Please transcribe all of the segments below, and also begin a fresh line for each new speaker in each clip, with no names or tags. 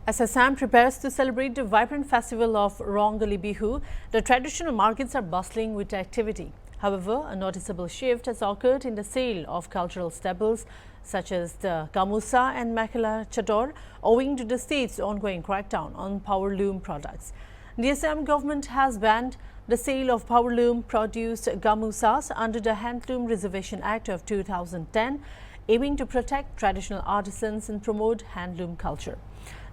As Assam prepares to celebrate the vibrant festival of Rongali Bihu, the traditional markets are bustling with activity. However, a noticeable shift has occurred in the sale of cultural staples such as the gamusa and Mekhela Chador, owing to the state's ongoing crackdown on powerloom products. The Assam government has banned the sale of powerloom-produced gamusas under the Handloom Reservation Act of 2010, aiming to protect traditional artisans and promote handloom culture.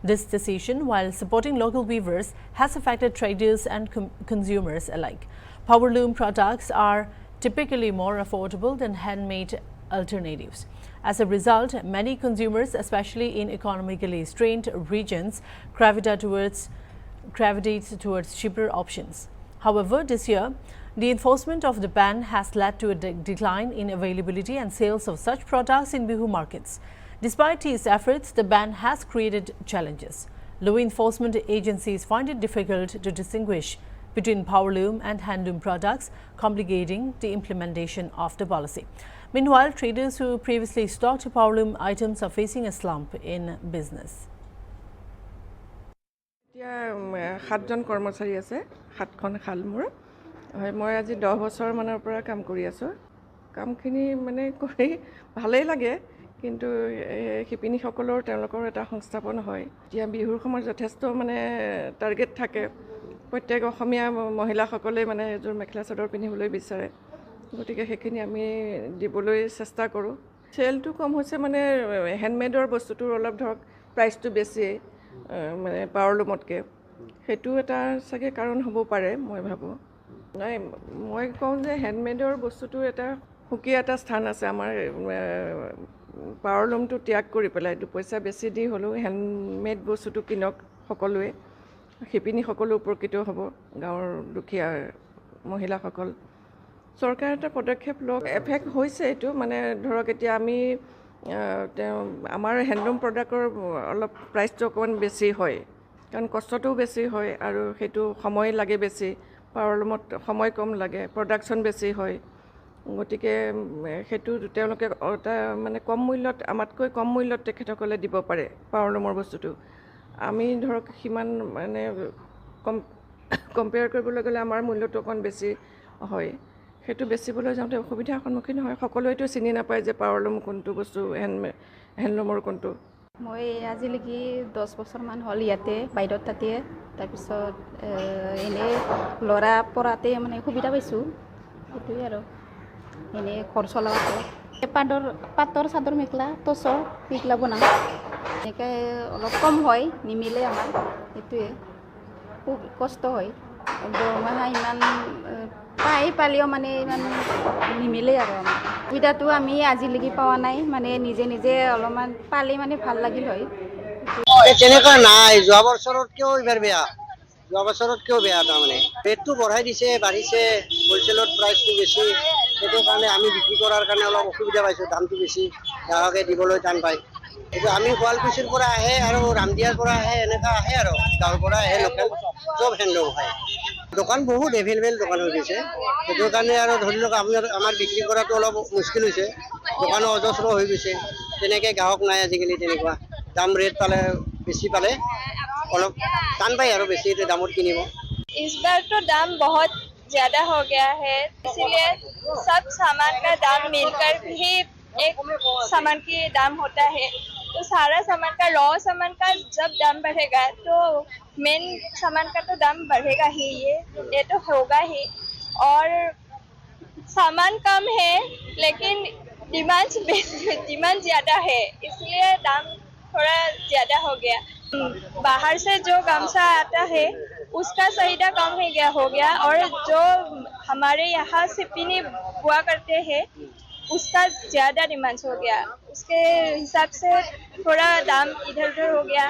This decision, while supporting local weavers, has affected traders and consumers alike. Powerloom products are typically more affordable than handmade alternatives. As a result, many consumers, especially in economically strained regions, gravitate towards cheaper options. However, this year, the enforcement of the ban has led to a decline in availability and sales of such products in Bihu markets. Despite these efforts, the ban has created challenges. Law enforcement agencies find it difficult to distinguish between powerloom and handloom products, complicating the implementation of the policy. Meanwhile, traders who previously stocked powerloom items are facing a slump in business.
সাতজন কৰ্মচাৰী আছে, সাতখন খাল মোৰ হয়। মই আজি 10 বছৰ মানৰ পৰা কাম কৰি আছো। কামখিনি মানে কৰি ভালেই লাগে, কিন্তু শিপিনীসকলৰ তেওঁলোকৰ এটা সংস্থাপন হয়। এতিয়া বিহুৰ সময়ত যথেষ্ট মানে টাৰ্গেট থাকে। প্ৰত্যেক অসমীয়া মহিলাসকলে মানে এযোৰ মেখেলা চাদৰ পিন্ধিবলৈ বিচাৰে, গতিকে সেইখিনি আমি দিবলৈ চেষ্টা কৰোঁ। চেলটো কম হৈছে, মানে হেণ্ডমেডৰ বস্তুটোৰ অলপ ধৰক প্ৰাইচটো বেছি মানে পাৱাৰলুমতকৈ, সেইটো এটা চাগে কাৰণ হ'ব পাৰে মই ভাবোঁ। নাই, মই কওঁ যে হেণ্ডমেডৰ বস্তুটোৰ এটা সুকীয়া এটা স্থান আছে। আমাৰ পাৱাৰলুমটো ত্যাগ কৰি পেলাই 2 পইচা বেছি দি হ'লেও হেণ্ডমেড বস্তুটো কিনক সকলোৱে। শিপিনীসকলো উপকৃত হ'ব, গাঁৱৰ দুখীয়া মহিলাসকল। চৰকাৰে এটা পদক্ষেপ লওক, এফেক্ট হৈছে এইটো। মানে ধৰক এতিয়া আমি আমাৰ হেণ্ডলুম প্ৰডাক্টৰ অলপ প্ৰাইচটো অকণমান বেছি হয়, কাৰণ কষ্টটোও বেছি হয় আৰু সেইটো সময় লাগে বেছি। পাৱাৰলুমত সময় কম লাগে, প্ৰডাকশ্যন বেছি হয়, গতিকে সেইটো তেওঁলোকে এটা মানে কম মূল্যত, আমাতকৈ কম মূল্যত তেখেতসকলে দিব পাৰে পাৱাৰলুমৰ বস্তুটো। আমি ধৰক সিমান মানে কম্পেয়াৰ কৰিবলৈ গ'লে আমাৰ মূল্যটো অকণ বেছি হয়। সেইটো বেচিবলৈ যাওঁতে অসুবিধাৰ সন্মুখীন হয়। সকলোৱেতো চিনি নাপায় যে পাৱাৰলুম কোনটো বস্তু, হেণ্ডলুমৰ কোনটো।
মই আজিলৈকে 10 বছৰমান হ'ল ইয়াতে বাইদেউৰ তাতে। তাৰপিছত এনেই ল'ৰা পঢ়াতে মানে সুবিধা পাইছোঁ, সেইটোৱে আৰু এনেই ঘৰ চলাওঁতে। পাটৰ চাদৰ মেখেলা, টচৰ সেইগিলা বনাওঁ। এনেকৈ অলপ কম হয়, নিমিলে আমাৰ, সেইটোৱে খুব কষ্ট হয়। দৰমহা ইমান পালেও মানে ইমান নিমিলে আৰু আমাৰ সুবিধাটো আমি আজিলৈকে পোৱা নাই। মানে নিজে অলপমান পালে মানে ভাল লাগিল হয়।
তেনেকুৱা নাই, যোৱা বছৰতকৈও এইবাৰ বেয়া। যোৱা বছৰতকৈও বেয়া, তাৰমানে ৰেটটো বঢ়াই দিছে, বাঢ়িছে, হ'লচেলত প্ৰাইচটো বেছি। সেইটো কাৰণে আমি বিক্ৰী কৰাৰ কাৰণে অলপ অসুবিধা পাইছোঁ, দামটো বেছি, গ্ৰাহকে দিবলৈ টান পায়। কিন্তু আমি শুৱালকুছিৰ পৰা আহে আৰু ৰামদিয়াৰ পৰা আহে, এনেকুৱা আহে আৰু গাঁৱৰ পৰা আহে, লোকেল চব হেণ্ডলুম হয়। দোকান বহুত এভেইলেবল দোকান হৈ গৈছে, সেইটো কাৰণে আৰু ধৰি লওক আমাৰ বিক্ৰী কৰাটো অলপ মুস্কিল হৈছে। দোকানো অজস্ৰ হৈ গৈছে, তেনেকৈ গ্ৰাহক নাই আজিকালি। তেনেকুৱা দাম ৰেট পালে, বেছি পালে অলপ টান পায় আৰু বেছি দামত কিনিব।
इस बार तो दाम बहुत ज़्यादा हो गया है, इसीलिए सब सामान का दाम मिलकर भी एक सामान की दाम होता है। तो सारा सामान का, रॉ सामान का जब दाम बढ़ेगा तो मेन सामान का तो दाम बढ़ेगा ही, ये तो होगा ही। और सामान कम है लेकिन डिमांड ज़्यादा है, इसलिए दाम थोड़ा ज़्यादा हो गया। बाहर से जो गामसा आता है उसका चाहिदा कम हो गया और जो हमारे यहाँ शिपिनी हुआ करते हैं उसका ज़्यादा डिमांड हो गया। उसके हिसाब से थोड़ा दाम इधर उधर हो गया।